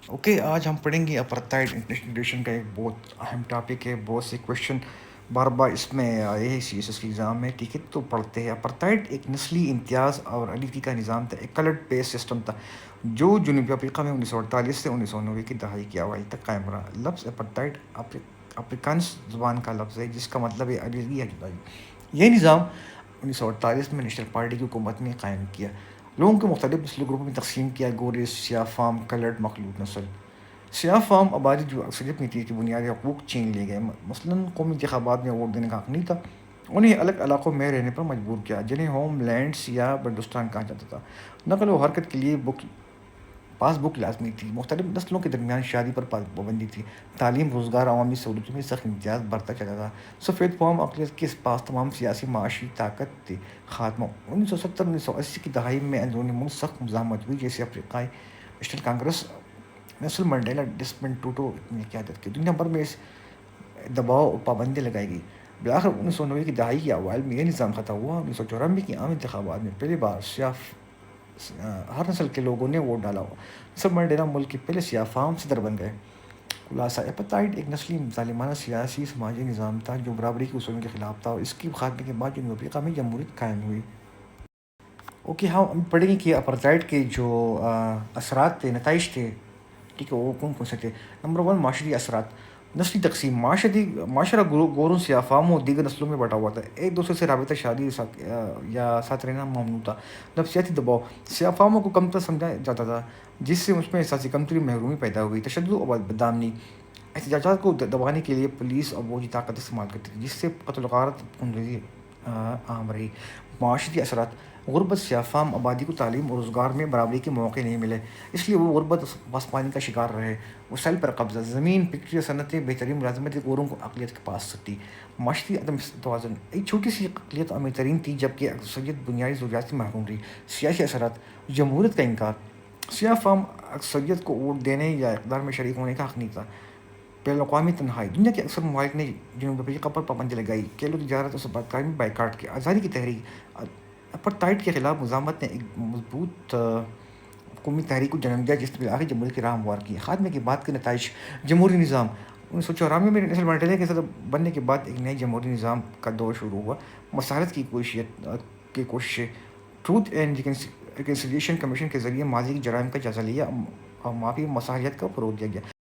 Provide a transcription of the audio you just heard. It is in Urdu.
اوکے، آج ہم پڑھیں گے اپرتائڈ انٹرنیشنل ریلیشن کا ایک بہت اہم ٹاپک ہے. بہت سے کویشچن بار بار اس میں آئے ہیں سی ایس ایس کے ایگزام میں. ٹھیک ہے، تو پڑھتے ہیں. اپرتائڈ ایک نسلی امتیاز اور علیحدگی کا نظام تھا. ایک کلرڈ بیس سسٹم تھا جو جنوبی افریقہ میں 1948 سے 1990 کی دہائی کی اوائل تک قائم رہا. لفظ اپرتائڈ افریکانس زبان کا لفظ ہے جس کا مطلب ہے علیحدگی یا جدائی. یہ نظام 1948 میں نیشنل پارٹی کی حکومت نے قائم کیا. لوگوں کو مختلف نسلی گروپوں میں تقسیم کیا: گورے، سیاہ فام، کلرڈ، مخلوط نسل. سیاہ فام آبادی جو اکثریت میں تھی کی بنیادی حقوق چھین لیے گئے. مثلاً قومی انتخابات میں ووٹ دینے کا حق نہیں تھا. انہیں الگ علاقوں میں رہنے پر مجبور کیا جنہیں ہوم لینڈز یا بلوچستان کہا جاتا تھا. نقل و حرکت کے لیے پاس بک لازمی تھی. مختلف نسلوں کے درمیان شادی پر پابندی تھی. تعلیم، روزگار، عوامی سہولتوں میں سخت امتیاز بڑھتا چلا تھا. سفید فام اقلیت کے پاس تمام سیاسی معاشی طاقت تھی. خاتمہ 1970-1980 کی دہائی میں اندرون ملک سخت مزاحمت ہوئی، جیسے افریقائی نیشنل کانگریس نیلسن منڈیلا ڈیسمنڈ ٹوٹو نے قیادت کی. دنیا بھر میں اس دباؤ اور پابندیاں لگائی گئی. بالآخر 1990 کی دہائی کے اوائل میں یہ نظام ختم ہوا. 1994 کی عام انتخابات میں پہلی بار ہر نسل کے لوگوں نے ووٹ ڈالا. نیلسن منڈیلا ملک کے پہلے سیاہ فام صدر بن گئے. خلاصہ: اپرتائڈ ایک نسلی ظالمانہ سیاسی سماجی نظام تھا جو برابری کے اصولوں کے خلاف تھا، اور اس کے خاتمے کے بعد جنوبی افریقہ میں جمہوریت قائم ہوئی. اوکے، ہم پڑھیں گے کہ اپرتائڈ کے جو اثرات تھے، نتائج تھے. ٹھیک ہے، وہ کون کون سے تھے؟ نمبر 1، معاشرتی اثرات. نسلی تقسیم. معاشرہ گوروں، سیاہ فاموں اور دیگر نسلوں میں بٹا ہوا تھا. ایک دوسرے سے رابطہ، شادی یا ساتھ رہنا ممنوع تھا. نفسیاتی دباؤ. سیاہ فاموں کو کمتر سمجھا جاتا تھا جس سے اس میں احساسی کمتری، محرومی پیدا ہوئی. تشدد اور بدامنی. احتجاجات کو دبانے کے لیے پولیس اور فوجی طاقت استعمال کرتی تھی، جس سے قتل و غارت، خونریزی عام رہی. معاشرتی اثرات. غربت. سیاہ فام آبادی کو تعلیم اور روزگار میں برابری کے مواقع نہیں ملے، اس لیے وہ غربت اور پاسمانی کا شکار رہے. وسائل پر قبضہ. زمین، فیکٹری اور صنعتیں بہترین ملازمتیں گوروں کو اقلیت کے پاس تھی. معاشرتی عدم توازن. ایک چھوٹی سی اقلیت امیر ترین تھی جبکہ اکثریت بنیادی ضروریات سے محروم رہی. سیاسی اثرات. جمہوریت کا انکار. سیاہ فام اکثریت کو ووٹ دینے یا اقتدار میں شریک ہونے کا حق نہیں تھا. بین الاقوامی تنہائی. دنیا کے اکثر ممالک نے جنوبی افریقہ پر پابندی لگائی. کھیلوں، تجارت اور سفارتکاری میں بائیکاٹ کیا. آزادی کی تحریک. اپرتائڈ کے خلاف مزاحمت نے ایک مضبوط قومی تحریک کو جنم دیا جس نے بالآخر جمہوریت کی راہ ہموار کی. خاتمے کے بعد کے نتائج. جمہوری نظام. 1994 میں نیلسن منڈیلا کے صدر بننے کے بعد ایک نئے جمہوری نظام کا دور شروع ہوا. مسالت کی کوششیں. ٹروتھ اینڈ ریکنسیلیشن کمیشن کے ذریعے ماضی کے جرائم کا جائزہ لیا اور معافی و مساہیت کا فروغ دیا گیا.